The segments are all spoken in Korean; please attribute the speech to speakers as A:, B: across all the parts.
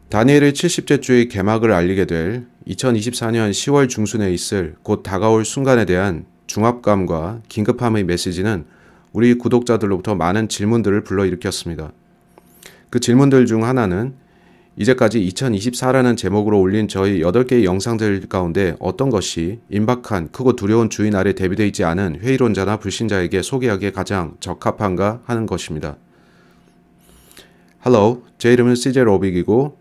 A: 다니엘의 70째 주의 개막을 알리게 될 2024년 10월 중순에 있을 곧 다가올 순간에 대한 중압감과 긴급함의 메시지는 우리 구독자들로부터 많은 질문들을 불러일으켰습니다. 그 질문들 중 하나는 이제까지 2024라는 제목으로 올린 저희 8개의 영상들 가운데 어떤 것이 임박한 크고 두려운 주인 아래 대비되어 있지 않은 회의론자나 불신자에게 소개하기에 가장 적합한가 하는 것입니다. Hello, 제 이름은 CJ 로빅이고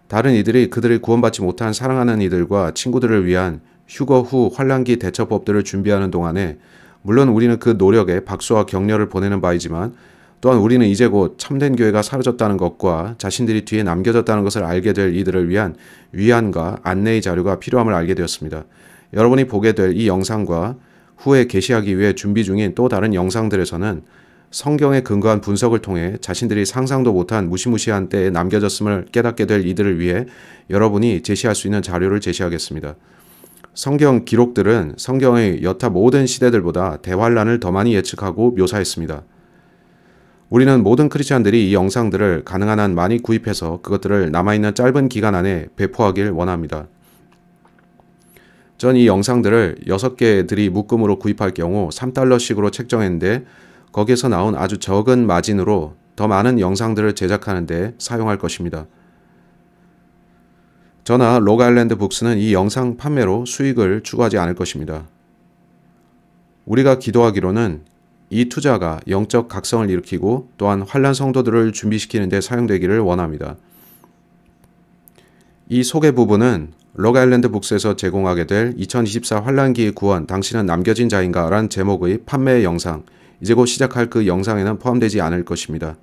A: 다른 이들이 그들을 구원받지 못한 사랑하는 이들과 친구들을 위한 휴거 후 환란기 대처법들을 준비하는 동안에 물론 우리는 그 노력에 박수와 격려를 보내는 바이지만 또한 우리는 이제 곧 참된 교회가 사라졌다는 것과 자신들이 뒤에 남겨졌다는 것을 알게 될 이들을 위한 위안과 안내의 자료가 필요함을 알게 되었습니다. 여러분이 보게 될 이 영상과 후에 게시하기 위해 준비 중인 또 다른 영상들에서는 성경에 근거한 분석을 통해 자신들이 상상도 못한 무시무시한 때에 남겨졌음을 깨닫게 될 이들을 위해 여러분이 제시할 수 있는 자료를 제시하겠습니다. 성경 기록들은 성경의 여타 모든 시대들보다 대환란을 더 많이 예측하고 묘사했습니다. 우리는 모든 크리스찬들이 이 영상들을 가능한 한 많이 구입해서 그것들을 남아있는 짧은 기간 안에 배포하길 원합니다. 전 이 영상들을 6개들이 묶음으로 구입할 경우 3달러씩으로 책정했는데 거기에서 나온 아주 적은 마진으로 더 많은 영상들을 제작하는 데 사용할 것입니다. 저나 록아일랜드 북스는 이 영상 판매로 수익을 추구하지 않을 것입니다. 우리가 기도하기로는 이 투자가 영적 각성을 일으키고 또한 환란 성도들을 준비시키는 데 사용되기를 원합니다. 이 소개 부분은 록아일랜드 북스에서 제공하게 될 2024 환란기의 구원 당신은 남겨진 자인가 라는 제목의 판매 영상, 이제 곧 시작할 그 영상에는 포함되지 않을 것입니다.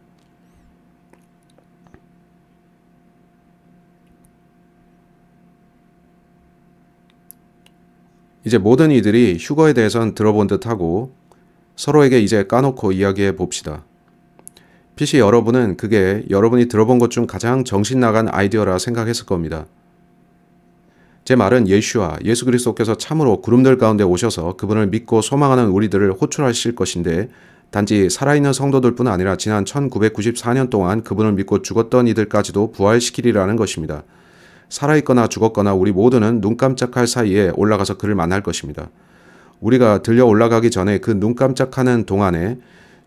A: 이제 모든 이들이 휴거에 대해선 들어본 듯하고 서로에게 이제 까놓고 이야기해 봅시다. PC 여러분은 그게 여러분이 들어본 것 중 가장 정신나간 아이디어라 생각했을 겁니다. 제 말은 예수 그리스도께서 참으로 구름들 가운데 오셔서 그분을 믿고 소망하는 우리들을 호출하실 것인데 단지 살아있는 성도들뿐 아니라 지난 1994년 동안 그분을 믿고 죽었던 이들까지도 부활시키리라는 것입니다. 살아있거나 죽었거나 우리 모두는 눈 깜짝할 사이에 올라가서 그를 만날 것입니다. 우리가 들려 올라가기 전에 그 눈 깜짝하는 동안에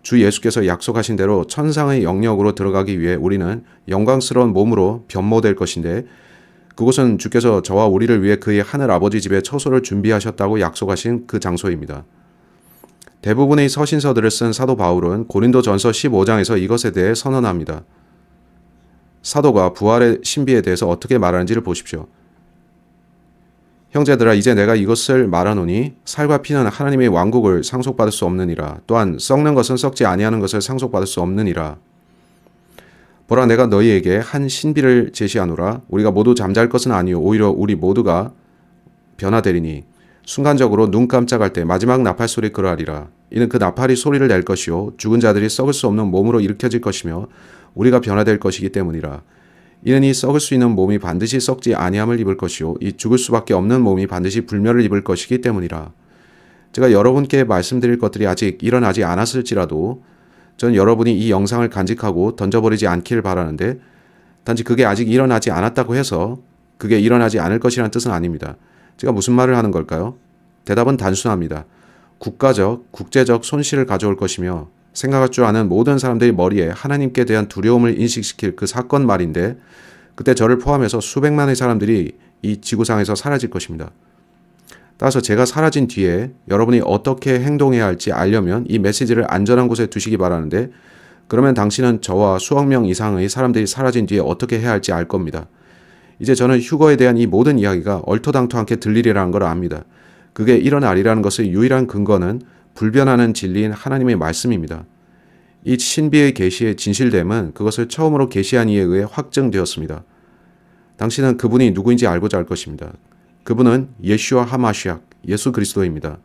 A: 주 예수께서 약속하신 대로 천상의 영역으로 들어가기 위해 우리는 영광스러운 몸으로 변모될 것인데 그곳은 주께서 저와 우리를 위해 그의 하늘 아버지 집에 처소를 준비하셨다고 약속하신 그 장소입니다. 대부분의 서신서들을 쓴 사도 바울은 고린도전서 15장에서 이것에 대해 선언합니다. 사도가 부활의 신비에 대해서 어떻게 말하는지를 보십시오. 형제들아 이제 내가 이것을 말하노니 살과 피는 하나님의 왕국을 상속받을 수 없느니라. 또한 썩는 것은 썩지 아니하는 것을 상속받을 수 없느니라. 보라 내가 너희에게 한 신비를 제시하노라. 우리가 모두 잠잘 것은 아니요 오히려 우리 모두가 변화되리니 순간적으로 눈 깜짝할 때 마지막 나팔 소리 그러하리라. 이는 그 나팔이 소리를 낼 것이요 죽은 자들이 썩을 수 없는 몸으로 일으켜질 것이며 우리가 변화될 것이기 때문이라. 이는 이 썩을 수 있는 몸이 반드시 썩지 아니함을 입을 것이요 이 죽을 수밖에 없는 몸이 반드시 불멸을 입을 것이기 때문이라. 제가 여러분께 말씀드릴 것들이 아직 일어나지 않았을지라도 전 여러분이 이 영상을 간직하고 던져버리지 않기를 바라는데 단지 그게 아직 일어나지 않았다고 해서 그게 일어나지 않을 것이라는 뜻은 아닙니다. 제가 무슨 말을 하는 걸까요? 대답은 단순합니다. 국가적, 국제적 손실을 가져올 것이며 생각할 줄 아는 모든 사람들이 머리에 하나님께 대한 두려움을 인식시킬 그 사건 말인데 그때 저를 포함해서 수백만의 사람들이 이 지구상에서 사라질 것입니다. 따라서 제가 사라진 뒤에 여러분이 어떻게 행동해야 할지 알려면 이 메시지를 안전한 곳에 두시기 바라는데 그러면 당신은 저와 수억 명 이상의 사람들이 사라진 뒤에 어떻게 해야 할지 알 겁니다. 이제 저는 휴거에 대한 이 모든 이야기가 얼토당토않게 들리리라는 걸 압니다. 그게 일어나리라는 것의 유일한 근거는 불변하는 진리인 하나님의 말씀입니다. 이 신비의 계시의 진실됨은 그것을 처음으로 계시한 이에 의해 확증되었습니다. 당신은 그분이 누구인지 알고자 할 것입니다. 그분은 예슈아 하마시악, 예수 그리스도입니다.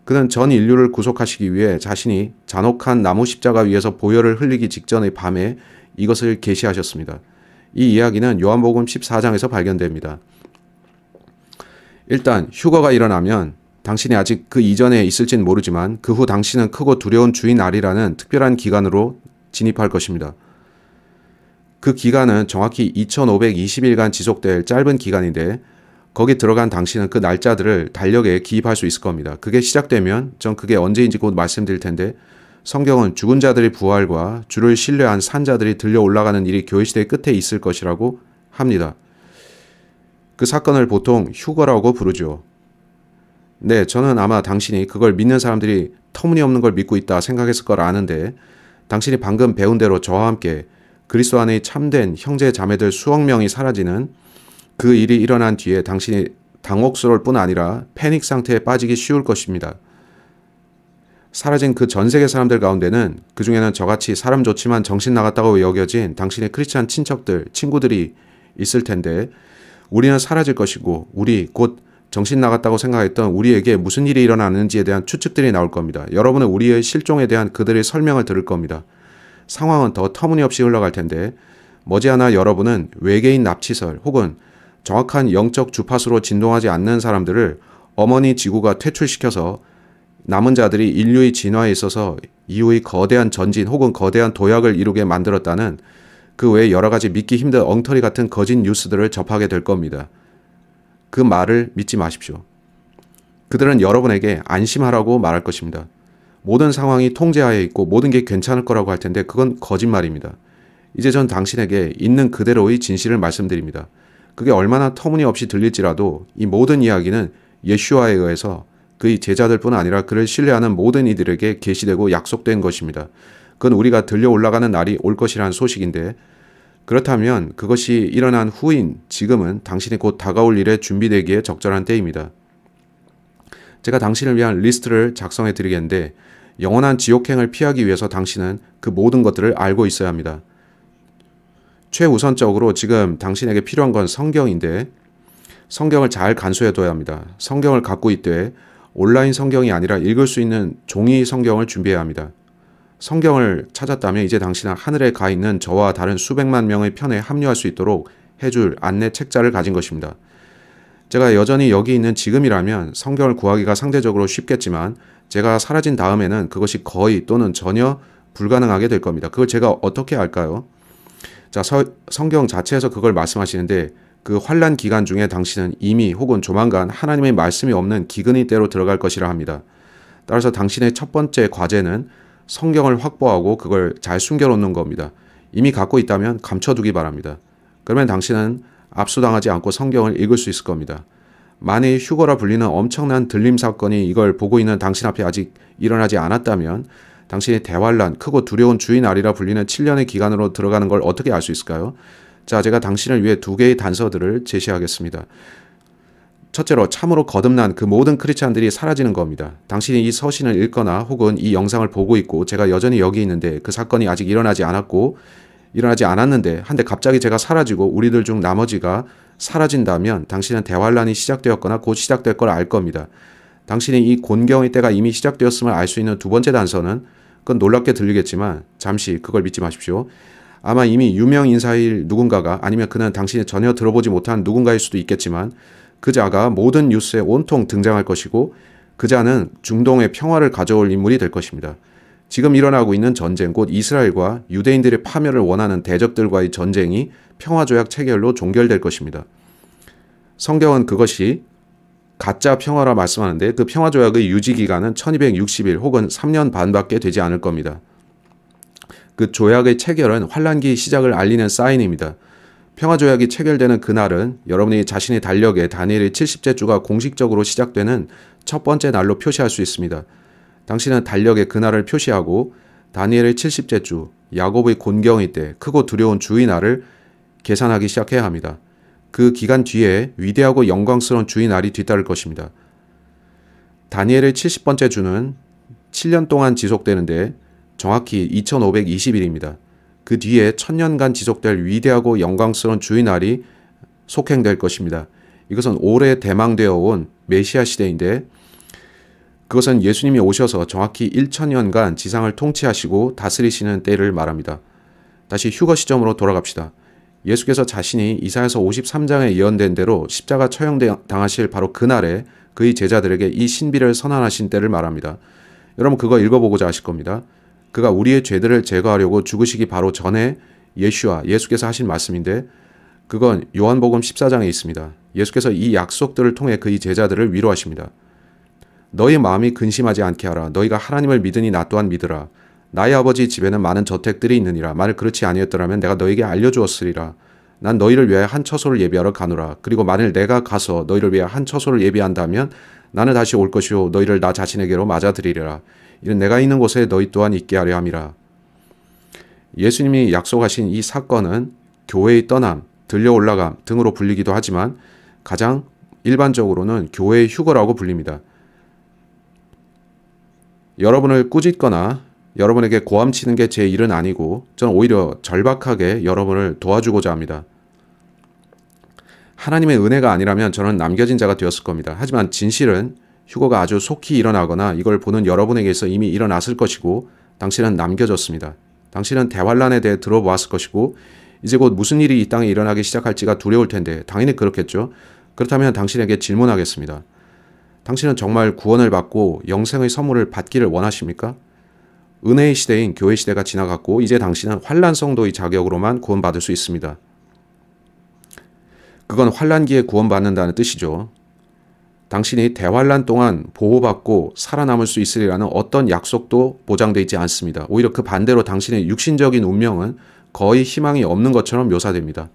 A: 그는 전 인류를 구속하시기 위해 자신이 잔혹한 나무 십자가 위에서 보혈을 흘리기 직전의 밤에 이것을 계시하셨습니다. 이 이야기는 요한복음 14장에서 발견됩니다. 일단 휴거가 일어나면 당신이 아직 그 이전에 있을진 모르지만 그 후 당신은 크고 두려운 주인 아리라는 특별한 기간으로 진입할 것입니다. 그 기간은 정확히 2520일간 지속될 짧은 기간인데 거기 들어간 당신은 그 날짜들을 달력에 기입할 수 있을 겁니다. 그게 시작되면 전 그게 언제인지 곧 말씀드릴 텐데 성경은 죽은 자들의 부활과 주를 신뢰한 산자들이 들려 올라가는 일이 교회시대 끝에 있을 것이라고 합니다. 그 사건을 보통 휴거라고 부르죠. 네, 저는 아마 당신이 그걸 믿는 사람들이 터무니없는 걸 믿고 있다 생각했을 걸 아는데 당신이 방금 배운 대로 저와 함께 그리스도 안의 참된 형제 자매들 수억 명이 사라지는 그 일이 일어난 뒤에 당신이 당혹스러울 뿐 아니라 패닉 상태에 빠지기 쉬울 것입니다. 사라진 그 전 세계 사람들 가운데는 그 중에는 저같이 사람 좋지만 정신 나갔다고 여겨진 당신의 크리스찬 친척들, 친구들이 있을 텐데 우리는 사라질 것이고 우리 곧 정신 나갔다고 생각했던 우리에게 무슨 일이 일어나는지에 대한 추측들이 나올 겁니다. 여러분은 우리의 실종에 대한 그들의 설명을 들을 겁니다. 상황은 더 터무니없이 흘러갈 텐데 머지않아 여러분은 외계인 납치설 혹은 정확한 영적 주파수로 진동하지 않는 사람들을 어머니 지구가 퇴출시켜서 남은 자들이 인류의 진화에 있어서 이후의 거대한 전진 혹은 거대한 도약을 이루게 만들었다는 그 외에 여러 가지 믿기 힘든 엉터리 같은 거짓 뉴스들을 접하게 될 겁니다. 그 말을 믿지 마십시오. 그들은 여러분에게 안심하라고 말할 것입니다. 모든 상황이 통제하에 있고 모든 게 괜찮을 거라고 할 텐데 그건 거짓말입니다. 이제 전 당신에게 있는 그대로의 진실을 말씀드립니다. 그게 얼마나 터무니없이 들릴지라도 이 모든 이야기는 예슈아에 의해서 그의 제자들뿐 아니라 그를 신뢰하는 모든 이들에게 계시되고 약속된 것입니다. 그건 우리가 들려 올라가는 날이 올 것이라는 소식인데 그렇다면 그것이 일어난 후인 지금은 당신이 곧 다가올 일에 준비되기에 적절한 때입니다. 제가 당신을 위한 리스트를 작성해 드리겠는데 영원한 지옥행을 피하기 위해서 당신은 그 모든 것들을 알고 있어야 합니다. 최우선적으로 지금 당신에게 필요한 건 성경인데 성경을 잘 간수해둬야 합니다. 성경을 갖고 있되 온라인 성경이 아니라 읽을 수 있는 종이 성경을 준비해야 합니다. 성경을 찾았다면 이제 당신은 하늘에 가 있는 저와 다른 수백만 명의 편에 합류할 수 있도록 해줄 안내 책자를 가진 것입니다. 제가 여전히 여기 있는 지금이라면 성경을 구하기가 상대적으로 쉽겠지만 제가 사라진 다음에는 그것이 거의 또는 전혀 불가능하게 될 겁니다. 그걸 제가 어떻게 알까요? 자, 성경 자체에서 그걸 말씀하시는데 그 환난 기간 중에 당신은 이미 혹은 조만간 하나님의 말씀이 없는 기근의 때로 들어갈 것이라 합니다. 따라서 당신의 첫 번째 과제는 성경을 확보하고 그걸 잘 숨겨놓는 겁니다. 이미 갖고 있다면 감춰두기 바랍니다. 그러면 당신은 압수당하지 않고 성경을 읽을 수 있을 겁니다. 만일 휴거라 불리는 엄청난 들림 사건이 이걸 보고 있는 당신 앞에 아직 일어나지 않았다면 당신이 대환란, 크고 두려운 주의 날이라 불리는 7년의 기간으로 들어가는 걸 어떻게 알 수 있을까요? 자, 제가 당신을 위해 2개의 단서들을 제시하겠습니다. 첫째로 참으로 거듭난 그 모든 크리스찬들이 사라지는 겁니다. 당신이 이 서신을 읽거나 혹은 이 영상을 보고 있고 제가 여전히 여기 있는데 그 사건이 아직 일어나지 않았는데 한데 갑자기 제가 사라지고 우리들 중 나머지가 사라진다면 당신은 대환란이 시작되었거나 곧 시작될 걸 알 겁니다. 당신이 이 곤경의 때가 이미 시작되었음을 알 수 있는 두 번째 단서는 그건 놀랍게 들리겠지만 잠시 그걸 믿지 마십시오. 아마 이미 유명 인사일 누군가가 아니면 그는 당신이 전혀 들어보지 못한 누군가일 수도 있겠지만 그 자가 모든 뉴스에 온통 등장할 것이고 그 자는 중동의 평화를 가져올 인물이 될 것입니다. 지금 일어나고 있는 전쟁, 곧 이스라엘과 유대인들의 파멸을 원하는 대적들과의 전쟁이 평화조약 체결로 종결될 것입니다. 성경은 그것이 가짜 평화라 말씀하는데 그 평화조약의 유지기간은 1260일 혹은 3년 반밖에 되지 않을 겁니다. 그 조약의 체결은 환란기 시작을 알리는 사인입니다. 평화조약이 체결되는 그날은 여러분이 자신의 달력에 다니엘의 70째 주가 공식적으로 시작되는 첫 번째 날로 표시할 수 있습니다. 당신은 달력에 그날을 표시하고 다니엘의 70째 주, 야곱의 곤경의 때, 크고 두려운 주의 날을 계산하기 시작해야 합니다. 그 기간 뒤에 위대하고 영광스러운 주의 날이 뒤따를 것입니다. 다니엘의 70번째 주는 7년 동안 지속되는데 정확히 2520일입니다. 그 뒤에 1000년간 지속될 위대하고 영광스러운 주의 날이 속행될 것입니다. 이것은 오래 대망되어 온 메시아 시대인데 그것은 예수님이 오셔서 정확히 1000년간 지상을 통치하시고 다스리시는 때를 말합니다. 다시 휴거 시점으로 돌아갑시다. 예수께서 자신이 이사야서 53장에 예언된 대로 십자가 처형당하실 바로 그날에 그의 제자들에게 이 신비를 선언하신 때를 말합니다. 여러분 그거 읽어보고자 하실 겁니다. 그가 우리의 죄들을 제거하려고 죽으시기 바로 전에 예수께서 하신 말씀인데 그건 요한복음 14장에 있습니다. 예수께서 이 약속들을 통해 그의 제자들을 위로하십니다. 너희 마음이 근심하지 않게 하라. 너희가 하나님을 믿으니 나 또한 믿으라. 나의 아버지 집에는 많은 저택들이 있느니라. 만일 그렇지 아니었더라면 내가 너에게 알려주었으리라. 난 너희를 위하여 한 처소를 예비하러 가노라. 그리고 만일 내가 가서 너희를 위하여 한 처소를 예비한다면 나는 다시 올 것이요 너희를 나 자신에게로 맞아들이리라. 이는 내가 있는 곳에 너희 또한 있게 하려 함이라. 예수님이 약속하신 이 사건은 교회의 떠남, 들려 올라감 등으로 불리기도 하지만 가장 일반적으로는 교회의 휴거라고 불립니다. 여러분을 꾸짖거나 여러분에게 고함치는 게 제 일은 아니고 저는 오히려 절박하게 여러분을 도와주고자 합니다. 하나님의 은혜가 아니라면 저는 남겨진 자가 되었을 겁니다. 하지만 진실은 휴거가 아주 속히 일어나거나 이걸 보는 여러분에게서 이미 일어났을 것이고 당신은 남겨졌습니다. 당신은 대환란에 대해 들어보았을 것이고 이제 곧 무슨 일이 이 땅에 일어나기 시작할지가 두려울 텐데 당연히 그렇겠죠. 그렇다면 당신에게 질문하겠습니다. 당신은 정말 구원을 받고 영생의 선물을 받기를 원하십니까? 은혜의 시대인 교회 시대가 지나갔고 이제 당신은 환난 성도의 자격으로만 구원받을 수 있습니다. 그건 환난기에 구원받는다는 뜻이죠. 당신이 대환난 동안 보호받고 살아남을 수 있으리라는 어떤 약속도 보장되어 있지 않습니다. 오히려 그 반대로 당신의 육신적인 운명은 거의 희망이 없는 것처럼 묘사됩니다.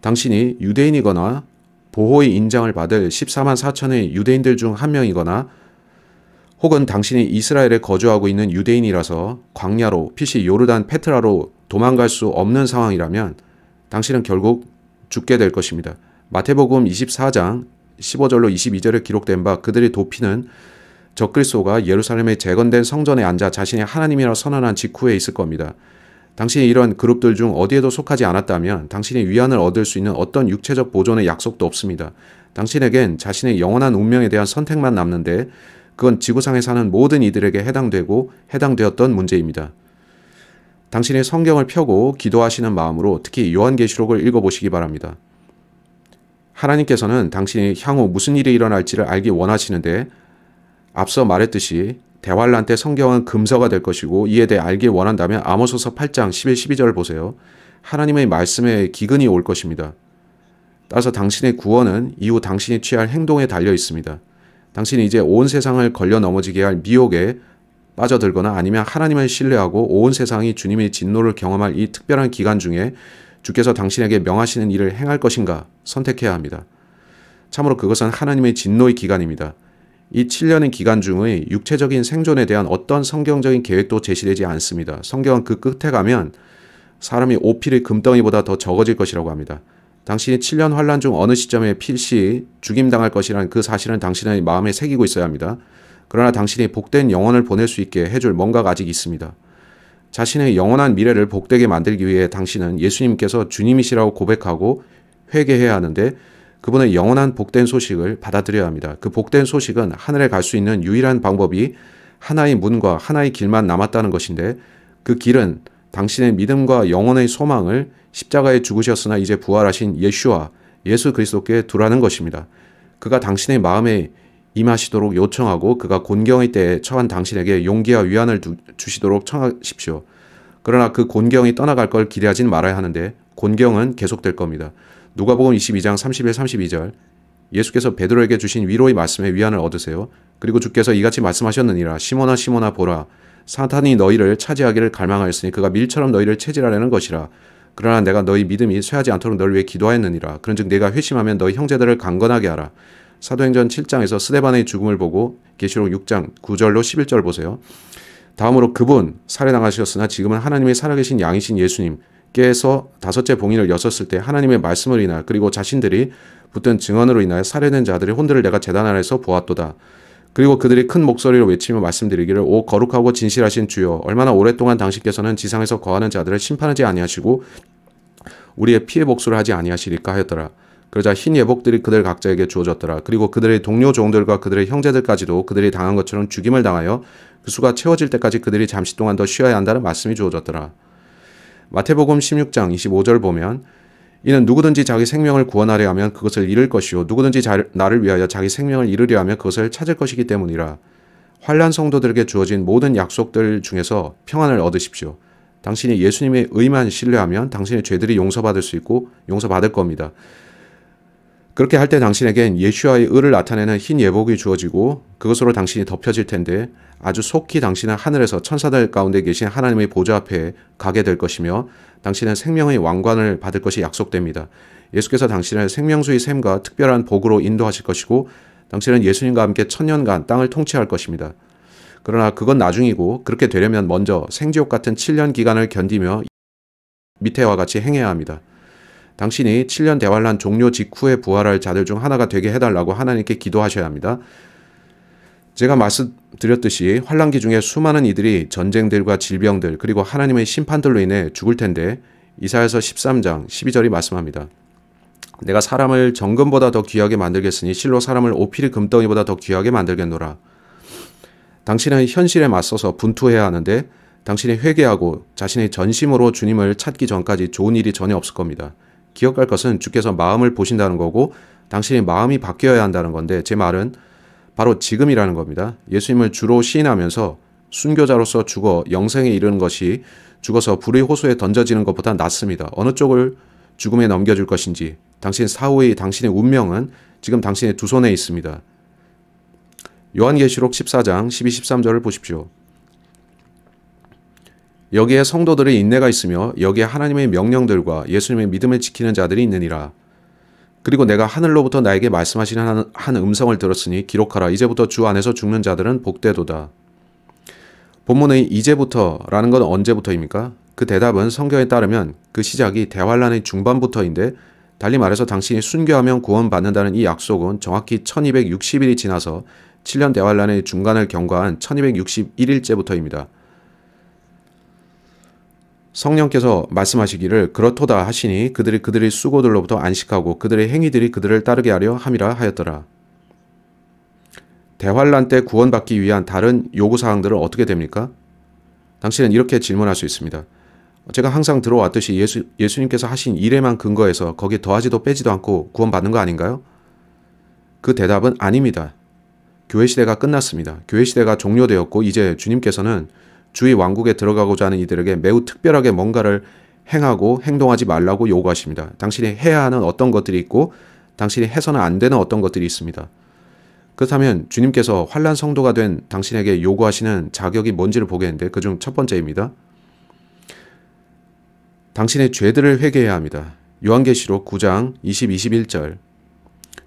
A: 당신이 유대인이거나 보호의 인장을 받을 14만 4천의 유대인들 중 한 명이거나 혹은 당신이 이스라엘에 거주하고 있는 유대인이라서 광야로 필시 요르단 페트라로 도망갈 수 없는 상황이라면 당신은 결국 죽게 될 것입니다. 마태복음 24장 15절로 22절에 기록된 바 그들이 돕히는 적그리스도가 예루살렘에 재건된 성전에 앉아 자신이 하나님이라 선언한 직후에 있을 겁니다. 당신이 이런 그룹들 중 어디에도 속하지 않았다면 당신이 위안을 얻을 수 있는 어떤 육체적 보존의 약속도 없습니다. 당신에겐 자신의 영원한 운명에 대한 선택만 남는데 그건 지구상에 사는 모든 이들에게 해당되고 해당되었던 문제입니다. 당신이 성경을 펴고 기도하시는 마음으로 특히 요한계시록을 읽어보시기 바랍니다. 하나님께서는 당신이 향후 무슨 일이 일어날지를 알기 원하시는데 앞서 말했듯이 대환란 때 성경은 금서가 될 것이고 이에 대해 알길 원한다면 아모스서 8장 11, 12절을 보세요. 하나님의 말씀에 기근이 올 것입니다. 따라서 당신의 구원은 이후 당신이 취할 행동에 달려 있습니다. 당신이 이제 온 세상을 걸려 넘어지게 할 미혹에 빠져들거나 아니면 하나님을 신뢰하고 온 세상이 주님의 진노를 경험할 이 특별한 기간 중에 주께서 당신에게 명하시는 일을 행할 것인가 선택해야 합니다. 참으로 그것은 하나님의 진노의 기간입니다. 이 7년의 기간 중의 육체적인 생존에 대한 어떤 성경적인 계획도 제시되지 않습니다. 성경은 그 끝에 가면 사람이 오필의 금덩이보다 더 적어질 것이라고 합니다. 당신이 7년 환란 중 어느 시점에 필시 죽임당할 것이라는 그 사실은 당신의 마음에 새기고 있어야 합니다. 그러나 당신이 복된 영혼을 보낼 수 있게 해줄 뭔가가 아직 있습니다. 자신의 영원한 미래를 복되게 만들기 위해 당신은 예수님께서 주님이시라고 고백하고 회개해야 하는데 그분의 영원한 복된 소식을 받아들여야 합니다. 그 복된 소식은 하늘에 갈 수 있는 유일한 방법이 하나의 문과 하나의 길만 남았다는 것인데 그 길은 당신의 믿음과 영혼의 소망을 십자가에 죽으셨으나 이제 부활하신 예수 그리스도께 두라는 것입니다. 그가 당신의 마음에 임하시도록 요청하고 그가 곤경의 때에 처한 당신에게 용기와 위안을 주시도록 청하십시오. 그러나 그 곤경이 떠나갈 걸 기대하진 말아야 하는데 곤경은 계속될 겁니다. 누가복음 22장 31, 32절 예수께서 베드로에게 주신 위로의 말씀에 위안을 얻으세요. 그리고 주께서 이같이 말씀하셨느니라. 시몬아 시몬아 보라. 사탄이 너희를 차지하기를 갈망하였으니 그가 밀처럼 너희를 체질하려는 것이라. 그러나 내가 너희 믿음이 쇠하지 않도록 너를 위해 기도하였느니라. 그런즉 내가 회심하면 너희 형제들을 강건하게 하라. 사도행전 7장에서 스데반의 죽음을 보고 계시록 6장 9절로 11절 보세요. 다음으로 그분 살해당하셨으나 지금은 하나님의 살아계신 양이신 예수님께서 다섯째 봉인을 여셨을 때 하나님의 말씀을 인하여 그리고 자신들이 붙든 증언으로 인하여 살해된 자들의 혼들을 내가 제단 아래에서 보았도다. 그리고 그들이 큰 목소리로 외치며 말씀드리기를 오 거룩하고 진실하신 주여 얼마나 오랫동안 당신께서는 지상에서 거하는 자들을 심판하지 아니하시고 우리의 피해 복수를 하지 아니하시리까 하였더라. 그러자 흰 예복들이 그들 각자에게 주어졌더라. 그리고 그들의 동료 종들과 그들의 형제들까지도 그들이 당한 것처럼 죽임을 당하여 그 수가 채워질 때까지 그들이 잠시 동안 더 쉬어야 한다는 말씀이 주어졌더라. 마태복음 16장 25절 보면 이는 누구든지 자기 생명을 구원하려 하면 그것을 잃을 것이요 누구든지 나를 위하여 자기 생명을 잃으려 하면 그것을 찾을 것이기 때문이라. 환난 성도들에게 주어진 모든 약속들 중에서 평안을 얻으십시오. 당신이 예수님의 의만 신뢰하면 당신의 죄들이 용서받을 수 있고 용서받을 겁니다. 그렇게 할 때 당신에겐 예수와의 의를 나타내는 흰 예복이 주어지고 그것으로 당신이 덮여질 텐데 아주 속히 당신은 하늘에서 천사들 가운데 계신 하나님의 보좌 앞에 가게 될 것이며 당신은 생명의 왕관을 받을 것이 약속됩니다. 예수께서 당신을 생명수의 샘과 특별한 복으로 인도하실 것이고 당신은 예수님과 함께 천년간 땅을 통치할 것입니다. 그러나 그건 나중이고 그렇게 되려면 먼저 생지옥 같은 7년 기간을 견디며 밑에와 같이 행해야 합니다. 당신이 7년 대환란 종료 직후에 부활할 자들 중 하나가 되게 해달라고 하나님께 기도하셔야 합니다. 제가 말씀드렸듯이 환란기 중에 수많은 이들이 전쟁들과 질병들 그리고 하나님의 심판들로 인해 죽을 텐데 이사야서 13장 12절이 말씀합니다. 내가 사람을 정금보다 더 귀하게 만들겠으니 실로 사람을 오피리 금덩이보다 더 귀하게 만들겠노라. 당신은 현실에 맞서서 분투해야 하는데 당신이 회개하고 자신의 전심으로 주님을 찾기 전까지 좋은 일이 전혀 없을 겁니다. 기억할 것은 주께서 마음을 보신다는 거고 당신의 마음이 바뀌어야 한다는 건데 제 말은 바로 지금이라는 겁니다. 예수님을 주로 시인하면서 순교자로서 죽어 영생에 이르는 것이 죽어서 불의 호수에 던져지는 것보다 낫습니다. 어느 쪽을 죽음에 넘겨줄 것인지 당신 사후의 당신의 운명은 지금 당신의 두 손에 있습니다. 요한계시록 14장 12, 13절을 보십시오. 여기에 성도들의 인내가 있으며 여기에 하나님의 명령들과 예수님의 믿음을 지키는 자들이 있느니라. 그리고 내가 하늘로부터 나에게 말씀하시는 한 음성을 들었으니 기록하라. 이제부터 주 안에서 죽는 자들은 복되도다. 본문의 이제부터라는 건 언제부터입니까? 그 대답은 성경에 따르면 그 시작이 대환란의 중반부터인데 달리 말해서 당신이 순교하면 구원받는다는 이 약속은 정확히 1260일이 지나서 7년 대환란의 중간을 경과한 1261일째부터입니다. 성령께서 말씀하시기를 그렇도다 하시니 그들의 수고들로부터 안식하고 그들의 행위들이 그들을 따르게 하려 함이라 하였더라. 대환란 때 구원받기 위한 다른 요구사항들은 어떻게 됩니까? 당신은 이렇게 질문할 수 있습니다. 제가 항상 들어왔듯이 예수님께서 하신 일에만 근거해서 거기에 더하지도 빼지도 않고 구원받는 거 아닌가요? 그 대답은 아닙니다. 교회 시대가 끝났습니다. 교회 시대가 종료되었고 이제 주님께서는 주의 왕국에 들어가고자 하는 이들에게 매우 특별하게 뭔가를 행하고 행동하지 말라고 요구하십니다. 당신이 해야 하는 어떤 것들이 있고 당신이 해서는 안 되는 어떤 것들이 있습니다. 그렇다면 주님께서 환난 성도가 된 당신에게 요구하시는 자격이 뭔지를 보겠는데 그중 첫 번째입니다. 당신의 죄들을 회개해야 합니다. 요한계시록 9장 20, 21절.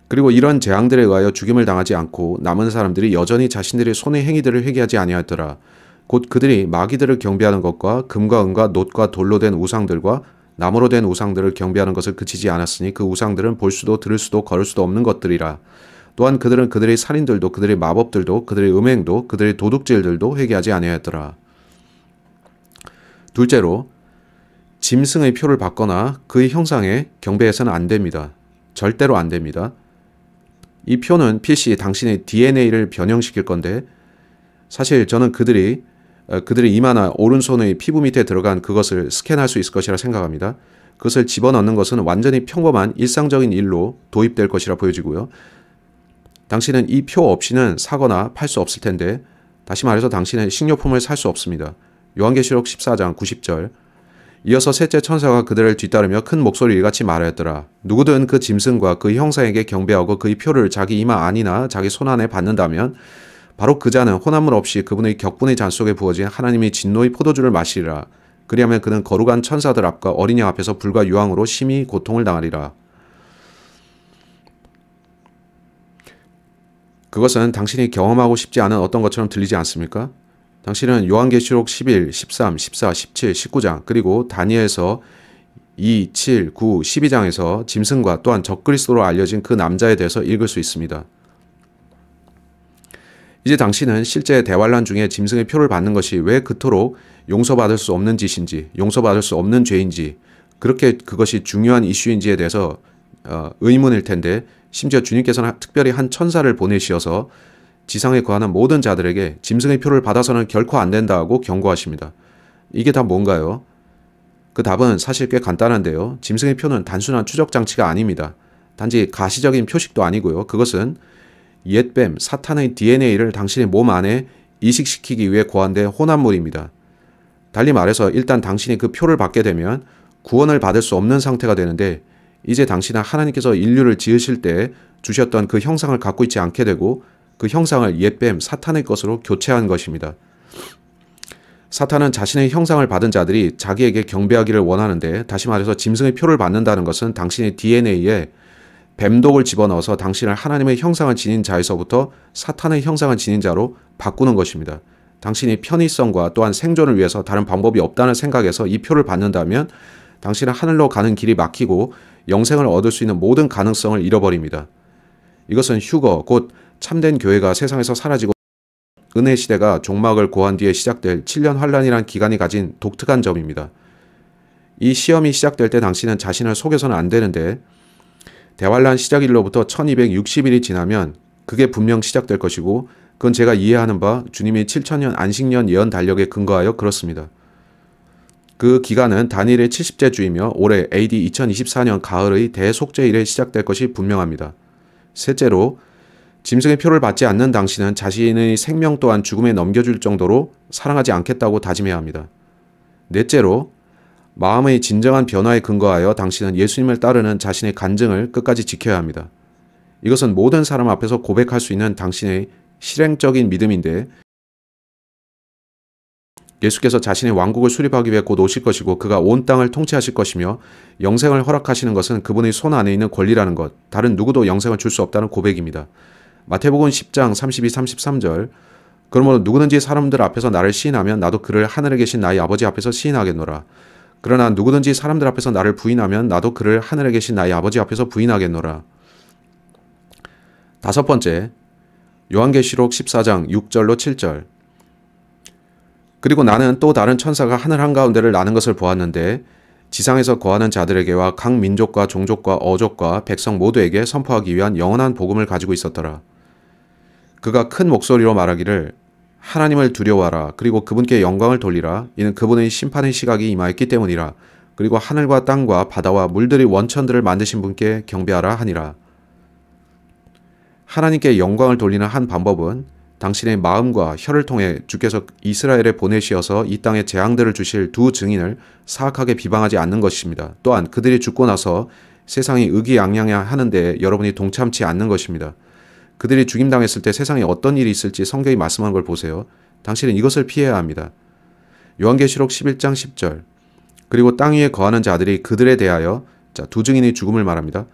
A: 그리고 이런 재앙들에 의하여 죽임을 당하지 않고 남은 사람들이 여전히 자신들의 손의 행위들을 회개하지 아니하였더라. 곧 그들이 마귀들을 경배하는 것과 금과 은과 놋과 돌로 된 우상들과 나무로 된 우상들을 경배하는 것을 그치지 않았으니 그 우상들은 볼 수도 들을 수도 걸을 수도 없는 것들이라. 또한 그들은 그들의 살인들도 그들의 마법들도 그들의 음행도 그들의 도둑질들도 회개하지 아니하였더라. 둘째로 짐승의 표를 받거나 그의 형상에 경배해서는 안 됩니다. 절대로 안 됩니다. 이 표는 필시 당신의 DNA를 변형시킬 건데 사실 저는 그들의 이마나 오른손의 피부 밑에 들어간 그것을 스캔할 수 있을 것이라 생각합니다. 그것을 집어넣는 것은 완전히 평범한 일상적인 일로 도입될 것이라 보여지고요. 당신은 이 표 없이는 사거나 팔 수 없을 텐데 다시 말해서 당신은 식료품을 살 수 없습니다. 요한계시록 14장 90절. 이어서 셋째 천사가 그들을 뒤따르며 큰 목소리로 이같이 말하였더라. 누구든 그 짐승과 그 형상에게 경배하고 그의 표를 자기 이마 안이나 자기 손 안에 받는다면 바로 그 자는 혼합물 없이 그분의 격분의 잔 속에 부어진 하나님의 진노의 포도주를 마시리라. 그리하면 그는 거룩한 천사들 앞과 어린 양 앞에서 불과 유황으로 심히 고통을 당하리라. 그것은 당신이 경험하고 싶지 않은 어떤 것처럼 들리지 않습니까? 당신은 요한계시록 11, 13, 14, 17, 19장 그리고 다니엘서 2, 7, 9, 12장에서 짐승과 또한 적그리스도로 알려진 그 남자에 대해서 읽을 수 있습니다. 이제 당신은 실제 대환란 중에 짐승의 표를 받는 것이 왜 그토록 용서받을 수 없는 짓인지 용서받을 수 없는 죄인지 그렇게 그것이 중요한 이슈인지에 대해서 의문일 텐데 심지어 주님께서는 특별히 한 천사를 보내시어서 지상에 거하는 모든 자들에게 짐승의 표를 받아서는 결코 안 된다고 경고하십니다. 이게 다 뭔가요? 그 답은 사실 꽤 간단한데요. 짐승의 표는 단순한 추적 장치가 아닙니다. 단지 가시적인 표식도 아니고요. 그것은 옛뱀, 사탄의 DNA를 당신의 몸 안에 이식시키기 위해 고안된 혼합물입니다. 달리 말해서 일단 당신이 그 표를 받게 되면 구원을 받을 수 없는 상태가 되는데 이제 당신은 하나님께서 인류를 지으실 때 주셨던 그 형상을 갖고 있지 않게 되고 그 형상을 옛뱀 사탄의 것으로 교체한 것입니다. 사탄은 자신의 형상을 받은 자들이 자기에게 경배하기를 원하는데, 다시 말해서 짐승의 표를 받는다는 것은 당신의 DNA에 뱀독을 집어넣어서 당신을 하나님의 형상을 지닌 자에서부터 사탄의 형상을 지닌 자로 바꾸는 것입니다. 당신이 편의성과 또한 생존을 위해서 다른 방법이 없다는 생각에서 이 표를 받는다면 당신은 하늘로 가는 길이 막히고 영생을 얻을 수 있는 모든 가능성을 잃어버립니다. 이것은 휴거, 곧 참된 교회가 세상에서 사라지고 은혜 시대가 종막을 고한 뒤에 시작될 7년 환란이란 기간이 가진 독특한 점입니다. 이 시험이 시작될 때 당신은 자신을 속여서는 안 되는데, 대환란 시작일로부터 1260일이 지나면 그게 분명 시작될 것이고, 그건 제가 이해하는 바 주님이 7천년 안식년 예언 달력에 근거하여 그렇습니다. 그 기간은 다니엘의 70째 주이며 올해 AD 2024년 가을의 대속죄일에 시작될 것이 분명합니다. 셋째로, 짐승의 표를 받지 않는 당신은 자신의 생명 또한 죽음에 넘겨줄 정도로 사랑하지 않겠다고 다짐해야 합니다. 넷째로, 마음의 진정한 변화에 근거하여 당신은 예수님을 따르는 자신의 간증을 끝까지 지켜야 합니다. 이것은 모든 사람 앞에서 고백할 수 있는 당신의 실행적인 믿음인데, 예수께서 자신의 왕국을 수립하기 위해 곧 오실 것이고 그가 온 땅을 통치하실 것이며 영생을 허락하시는 것은 그분의 손 안에 있는 권리라는 것, 다른 누구도 영생을 줄 수 없다는 고백입니다. 마태복음 10장 32, 33절, 그러므로 누구든지 사람들 앞에서 나를 시인하면 나도 그를 하늘에 계신 나의 아버지 앞에서 시인하겠노라. 그러나 누구든지 사람들 앞에서 나를 부인하면 나도 그를 하늘에 계신 나의 아버지 앞에서 부인하겠노라. 다섯 번째, 요한계시록 14장 6절로 7절. 그리고 나는 또 다른 천사가 하늘 한가운데를 나는 것을 보았는데 지상에서 거하는 자들에게와 각 민족과 종족과 어족과 백성 모두에게 선포하기 위한 영원한 복음을 가지고 있었더라. 그가 큰 목소리로 말하기를 하나님을 두려워하라. 그리고 그분께 영광을 돌리라. 이는 그분의 심판의 시각이 임하였기 때문이라. 그리고 하늘과 땅과 바다와 물들의 원천들을 만드신 분께 경배하라 하니라. 하나님께 영광을 돌리는 한 방법은 당신의 마음과 혀를 통해 주께서 이스라엘에 보내시어서 이 땅에 재앙들을 주실 두 증인을 사악하게 비방하지 않는 것입니다. 또한 그들이 죽고 나서 세상이 의기양양하는데 여러분이 동참치 않는 것입니다. 그들이 죽임당했을 때 세상에 어떤 일이 있을지 성경이 말씀한 걸 보세요. 당신은 이것을 피해야 합니다. 요한계시록 11장 10절. 그리고 땅 위에 거하는 자들이 그들에 대하여, 두 증인의 죽음을 말합니다.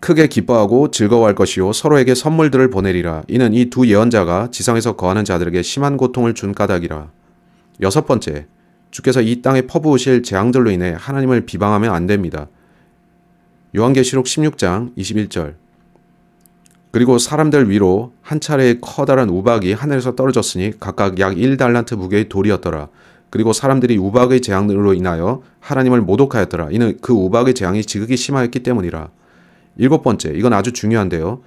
A: 크게 기뻐하고 즐거워할 것이요 서로에게 선물들을 보내리라. 이는 이 두 예언자가 지상에서 거하는 자들에게 심한 고통을 준 까닭이라. 여섯 번째, 주께서 이 땅에 퍼부으실 재앙들로 인해 하나님을 비방하면 안 됩니다. 요한계시록 16장 21절. 그리고 사람들 위로 한 차례의 커다란 우박이 하늘에서 떨어졌으니 각각 약 1달란트 무게의 돌이었더라. 그리고 사람들이 우박의 재앙으로 인하여 하나님을 모독하였더라. 이는 그 우박의 재앙이 지극히 심하였기 때문이라. 일곱 번째, 이건 아주 중요한데요.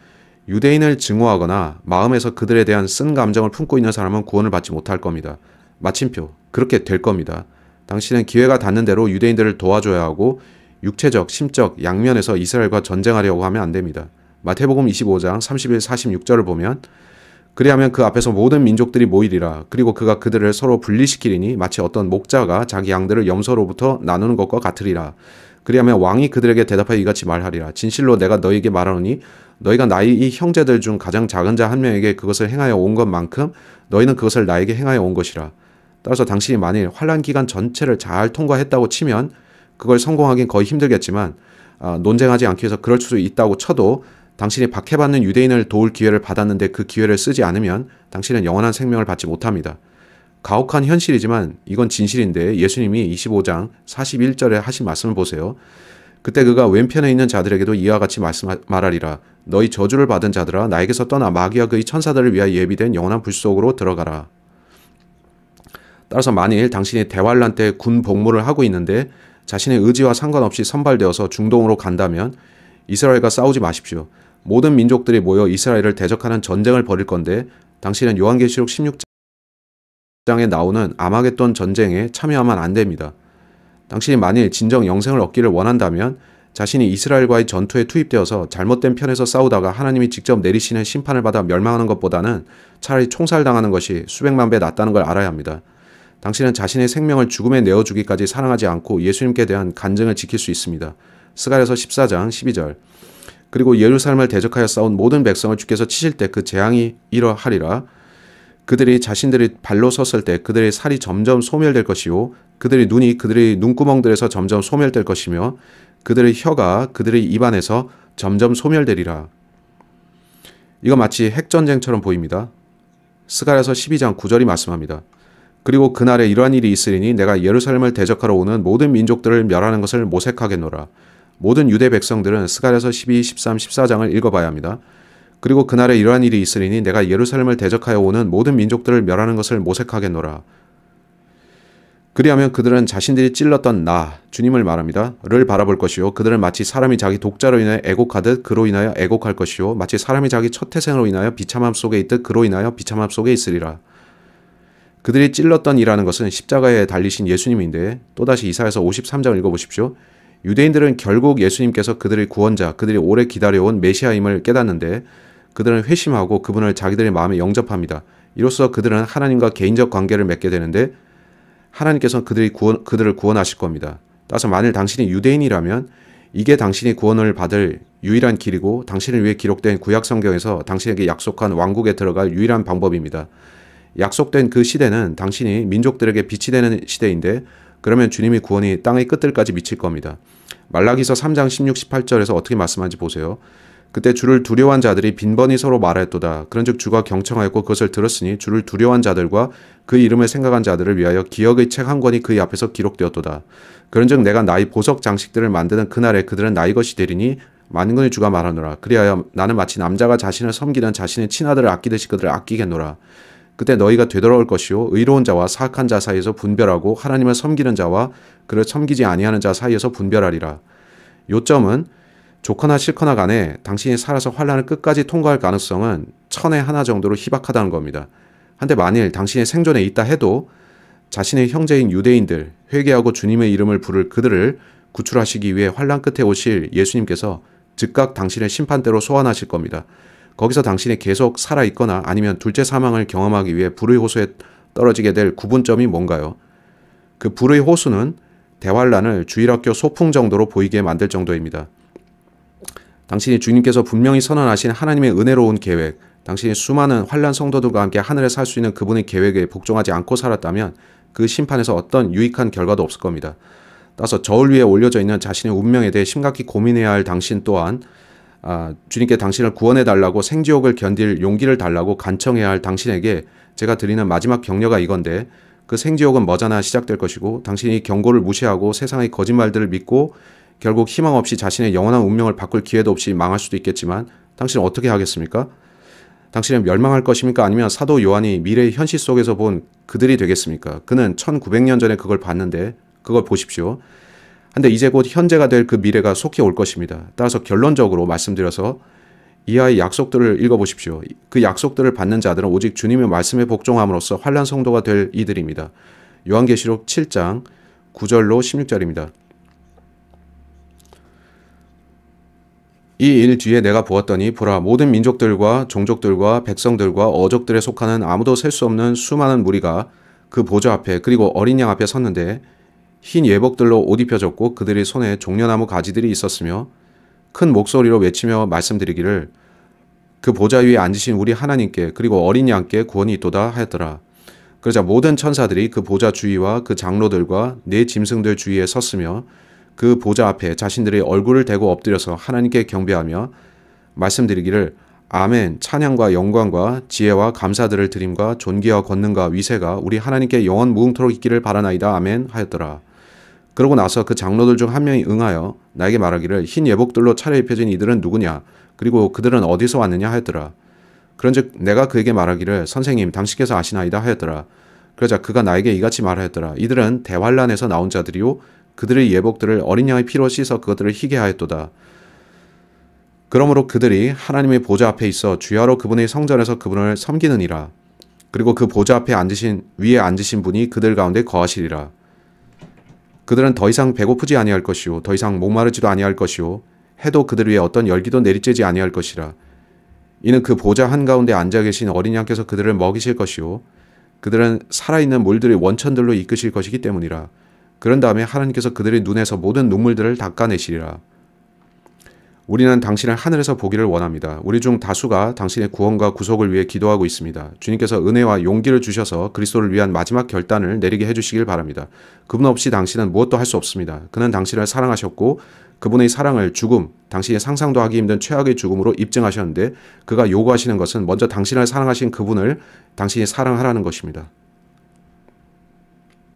A: 유대인을 증오하거나 마음에서 그들에 대한 쓴 감정을 품고 있는 사람은 구원을 받지 못할 겁니다. 마침표, 그렇게 될 겁니다. 당신은 기회가 닿는 대로 유대인들을 도와줘야 하고 육체적, 심적, 양면에서 이스라엘과 전쟁하려고 하면 안 됩니다. 마태복음 25장 31, 46절을 보면 그리하면 그 앞에서 모든 민족들이 모이리라. 그리고 그가 그들을 서로 분리시키리니 마치 어떤 목자가 자기 양들을 염소로부터 나누는 것과 같으리라. 그리하면 왕이 그들에게 대답하여 이같이 말하리라. 진실로 내가 너희에게 말하노니 너희가 나의 이 형제들 중 가장 작은 자 한 명에게 그것을 행하여 온 것만큼 너희는 그것을 나에게 행하여 온 것이라. 따라서 당신이 만일 환란 기간 전체를 잘 통과했다고 치면 그걸 성공하긴 거의 힘들겠지만 논쟁하지 않기 위해서 그럴 수도 있다고 쳐도 당신이 박해받는 유대인을 도울 기회를 받았는데 그 기회를 쓰지 않으면 당신은 영원한 생명을 받지 못합니다. 가혹한 현실이지만 이건 진실인데 예수님이 25장 41절에 하신 말씀을 보세요. 그때 그가 왼편에 있는 자들에게도 이와 같이 말하리라. 너희 저주를 받은 자들아 나에게서 떠나 마귀와 그의 천사들을 위하여 예비된 영원한 불 속으로 들어가라. 따라서 만일 당신이 대환란 때 군 복무를 하고 있는데 자신의 의지와 상관없이 선발되어서 중동으로 간다면 이스라엘과 싸우지 마십시오. 모든 민족들이 모여 이스라엘을 대적하는 전쟁을 벌일 건데 당신은 요한계시록 16장에 나오는 아마겟돈 전쟁에 참여하면 안 됩니다. 당신이 만일 진정 영생을 얻기를 원한다면 자신이 이스라엘과의 전투에 투입되어서 잘못된 편에서 싸우다가 하나님이 직접 내리시는 심판을 받아 멸망하는 것보다는 차라리 총살당하는 것이 수백만 배 낫다는 걸 알아야 합니다. 당신은 자신의 생명을 죽음에 내어주기까지 사랑하지 않고 예수님께 대한 간증을 지킬 수 있습니다. 스가랴서 14장 12절. 그리고 예루살렘을 대적하여 싸운 모든 백성을 주께서 치실 때 그 재앙이 이러하리라. 그들이 자신들이 발로 섰을 때 그들의 살이 점점 소멸될 것이요 그들의 눈이 그들의 눈구멍들에서 점점 소멸될 것이며 그들의 혀가 그들의 입안에서 점점 소멸되리라. 이거 마치 핵전쟁처럼 보입니다. 스가랴서 12장 9절이 말씀합니다. 그리고 그날에 이러한 일이 있으리니 내가 예루살렘을 대적하러 오는 모든 민족들을 멸하는 것을 모색하겠노라. 모든 유대 백성들은 스가랴서 12, 13, 14장을 읽어봐야 합니다. 그리고 그날에 이러한 일이 있으리니 내가 예루살렘을 대적하여 오는 모든 민족들을 멸하는 것을 모색하겠노라. 그리하면 그들은 자신들이 찔렀던 나, 주님을 말합니다. 를 바라볼 것이요. 그들은 마치 사람이 자기 독자로 인하여 애곡하듯 그로 인하여 애곡할 것이요. 마치 사람이 자기 첫 태생으로 인하여 비참함 속에 있듯 그로 인하여 비참함 속에 있으리라. 그들이 찔렀던 이라는 것은 십자가에 달리신 예수님인데 또다시 이사야서 53장을 읽어보십시오. 유대인들은 결국 예수님께서 그들의 구원자, 그들이 오래 기다려온 메시아임을 깨닫는데 그들은 회심하고 그분을 자기들의 마음에 영접합니다. 이로써 그들은 하나님과 개인적 관계를 맺게 되는데 하나님께서는 그들을 구원하실 겁니다. 따라서 만일 당신이 유대인이라면 이게 당신이 구원을 받을 유일한 길이고 당신을 위해 기록된 구약 성경에서 당신에게 약속한 왕국에 들어갈 유일한 방법입니다. 약속된 그 시대는 당신이 민족들에게 빛이 되는 시대인데 그러면 주님의 구원이 땅의 끝들까지 미칠 겁니다. 말라기서 3장 16, 18절에서 어떻게 말씀하는지 보세요. 그때 주를 두려워한 자들이 빈번히 서로 말하였도다. 그런즉 주가 경청하였고 그것을 들었으니 주를 두려워한 자들과 그 이름을 생각한 자들을 위하여 기억의 책 한 권이 그의 앞에서 기록되었도다. 그런즉 내가 나의 보석 장식들을 만드는 그날에 그들은 나의 것이 되리니 만군의 주가 말하노라. 그리하여 나는 마치 남자가 자신을 섬기는 자신의 친아들을 아끼듯이 그들을 아끼겠노라. 그때 너희가 되돌아올 것이요 의로운 자와 사악한 자 사이에서 분별하고 하나님을 섬기는 자와 그를 섬기지 아니하는 자 사이에서 분별하리라. 요점은 좋거나 싫거나 간에 당신이 살아서 환난을 끝까지 통과할 가능성은 1000에 하나 정도로 희박하다는 겁니다. 한데 만일 당신이 생존에 있다 해도 자신의 형제인 유대인들, 회개하고 주님의 이름을 부를 그들을 구출하시기 위해 환난 끝에 오실 예수님께서 즉각 당신의 심판대로 소환하실 겁니다. 거기서 당신이 계속 살아있거나 아니면 둘째 사망을 경험하기 위해 불의 호수에 떨어지게 될 구분점이 뭔가요? 그 불의 호수는 대환란을 주일학교 소풍 정도로 보이게 만들 정도입니다. 당신이 주님께서 분명히 선언하신 하나님의 은혜로운 계획, 당신이 수많은 환난 성도들과 함께 하늘에 살 수 있는 그분의 계획에 복종하지 않고 살았다면 그 심판에서 어떤 유익한 결과도 없을 겁니다. 따라서 저울 위에 올려져 있는 자신의 운명에 대해 심각히 고민해야 할 당신 또한 주님께 당신을 구원해달라고 생지옥을 견딜 용기를 달라고 간청해야 할 당신에게 제가 드리는 마지막 격려가 이건데 그 생지옥은 머지않아 시작될 것이고 당신이 경고를 무시하고 세상의 거짓말들을 믿고 결국 희망 없이 자신의 영원한 운명을 바꿀 기회도 없이 망할 수도 있겠지만 당신은 어떻게 하겠습니까? 당신은 멸망할 것입니까? 아니면 사도 요한이 미래의 현실 속에서 본 그들이 되겠습니까? 그는 1900년 전에 그걸 봤는데 그걸 보십시오. 근데 이제 곧 현재가 될 그 미래가 속히 올 것입니다. 따라서 결론적으로 말씀드려서 이하의 약속들을 읽어보십시오. 그 약속들을 받는 자들은 오직 주님의 말씀에 복종함으로써 환난 성도가 될 이들입니다. 요한계시록 7장 9절로 16절입니다. 이 일 뒤에 내가 보았더니 보라 모든 민족들과 종족들과 백성들과 어족들에 속하는 아무도 셀 수 없는 수많은 무리가 그 보좌 앞에 그리고 어린 양 앞에 섰는데 흰 예복들로 옷 입혀졌고 그들의 손에 종려나무 가지들이 있었으며 큰 목소리로 외치며 말씀드리기를 그 보좌 위에 앉으신 우리 하나님께 그리고 어린 양께 구원이 있도다 하였더라. 그러자 모든 천사들이 그 보좌 주위와 그 장로들과 네 짐승들 주위에 섰으며 그 보좌 앞에 자신들의 얼굴을 대고 엎드려서 하나님께 경배하며 말씀드리기를 아멘 찬양과 영광과 지혜와 감사들을 드림과 존귀와 권능과 위세가 우리 하나님께 영원 무궁토록 있기를 바라나이다 아멘 하였더라. 그러고 나서 그 장로들 중 한 명이 응하여 나에게 말하기를 흰 예복들로 차려입혀진 이들은 누구냐 그리고 그들은 어디서 왔느냐 하였더라. 그런즉 내가 그에게 말하기를 선생님 당신께서 아시나이다 하였더라. 그러자 그가 나에게 이같이 말하였더라. 이들은 대환란에서 나온 자들이요 그들의 예복들을 어린 양의 피로 씻어 그것들을 희게 하였도다. 그러므로 그들이 하나님의 보좌 앞에 있어 주야로 그분의 성전에서 그분을 섬기느니라. 그리고 그 보좌 앞에 위에 앉으신 분이 그들 가운데 거하시리라. 그들은 더 이상 배고프지 아니할 것이요 더 이상 목마르지도 아니할 것이요 해도 그들 위에 어떤 열기도 내리쬐지 아니할 것이라. 이는 그 보좌 한가운데 앉아 계신 어린 양께서 그들을 먹이실 것이요 그들은 살아있는 물들의 원천들로 이끄실 것이기 때문이라. 그런 다음에 하나님께서 그들의 눈에서 모든 눈물들을 닦아내시리라. 우리는 당신을 하늘에서 보기를 원합니다. 우리 중 다수가 당신의 구원과 구속을 위해 기도하고 있습니다. 주님께서 은혜와 용기를 주셔서 그리스도를 위한 마지막 결단을 내리게 해주시길 바랍니다. 그분 없이 당신은 무엇도 할 수 없습니다. 그는 당신을 사랑하셨고 그분의 사랑을 죽음, 당신이 상상도 하기 힘든 최악의 죽음으로 입증하셨는데 그가 요구하시는 것은 먼저 당신을 사랑하신 그분을 당신이 사랑하라는 것입니다.